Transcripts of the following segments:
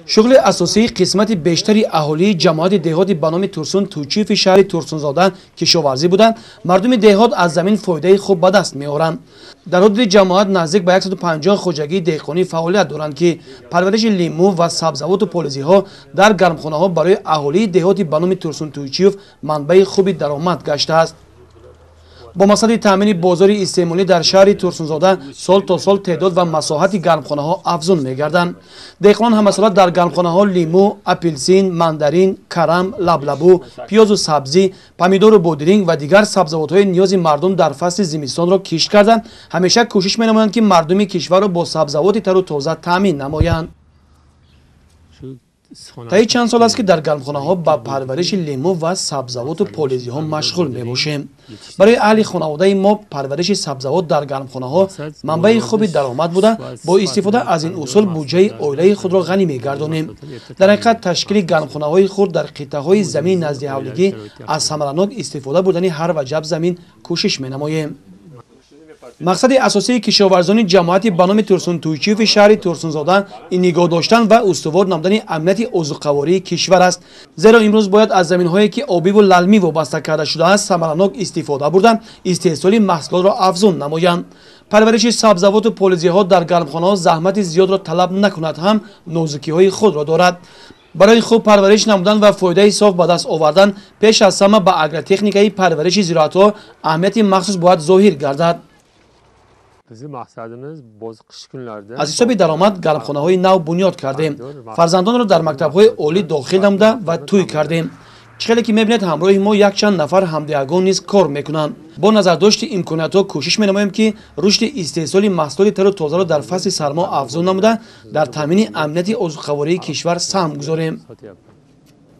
شغل اساسی قسمت بیشتری اهالی جماعت دهات به نام تورسون توچیف شهر تورسونزاده کشاورزی بودند. مردم دهات از زمین فایده خوب به دست می‌آورند. در حدود جماعت نزدیک به 150 خوجگی دهقانی فعالیت دارند که پرورش لیمو و سبزیجات و پالزی‌ها در گرمخانه‌ها برای اهالی دهات به نام تورسون توچیف منبع خوبی درآمد گشته است. با مقصد تامین بازار استعمالی در شهر تورسونزاده سال تا سال تعداد و مساحت گرمخانه‌ها افزون می‌گردند. دهقانان همسالات در گرمخانه‌ها لیمو، اپلسین، ماندارین، کرم، لبلبو، پیاز و سبزی، پمیدور و بودرینگ و دیگر سبزیجات‌های نیاز مردم در فصل زمستان را کشت کردند. همیشه کوشش می‌نمایند که مردم کشور را با سبزیجات تر و تازه تامین نمایند. طی چند سال است که در گرمخانه‌ها با پرورش لیمو و سبزیجات و پالزی‌ها مشغول می‌باشیم. برای اهل خانواده ما پرورش سبزیجات در گرمخانه‌ها منبع خوبی درآمد بوده. با استفاده از این اصول بودجه عائله خود را غنی می‌گردانیم. در حقیقت تشکیل گرمخانه‌های خرد در قطعه‌های زمین نزد حولگی از ثمرناک استفاده بودن هر وجب زمین کوشش می‌نماییم. مقصد اساسی کشاورزان جماعت به نام تورسون توچیف شهر تورسونزاده این نگاه داشتن و استوار نمودن امنیت عضوقواری کشور است. زیرا امروز باید از زمین‌هایی که آبی و للمی وابسته کرده شده است ثمرناک استفاده بردن، استحصال محصولات را افزون نمایند. پرورش سبزیجات و پالزی‌ها در گرمخانه‌ها زحمت زیاد را طلب نکند، هم نازکی‌های خود را دارد. برای خوب پرورش نمودن و فایده صاف به دست آوردن پیش از همه به اگرتکنیکای پرورش زراعت‌ها اهمیت مخصوص باید ظاهر گردد. از حساب درآمد گرمخانه‌های نو بنیاد کردیم. فرزندان را در مکتب‌های عالی داخل نموده و توی کردیم. چخیلی که می‌بینید همراه ما یک چند نفر همدیگران نیز کار می‌کنند. با نظرداشت امکانات‌ها کوشش می‌نماییم که رشد استحصال محصولات تر و تازه را در فصل سرما افزون نموده در تامین امنیت عضوقواری کشور سهم گذاریم.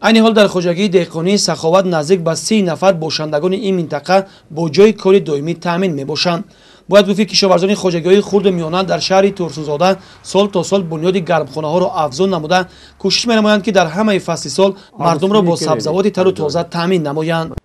این حال در خوجگی دهقانی سخاوت نزدیک به 30 نفر باشندگان این منطقه با جای کار دائمی تامین می‌باشند. باید گفت کشاورزان خوجگی‌های خرد میانه در شهر تورسونزاده سال تا سال بنیاد گرمخانه‌ها را افزون نموده کوشش می‌نمایند که در همه فصل سال مردم را با سبزیجات تر و تازه تامین نمایند.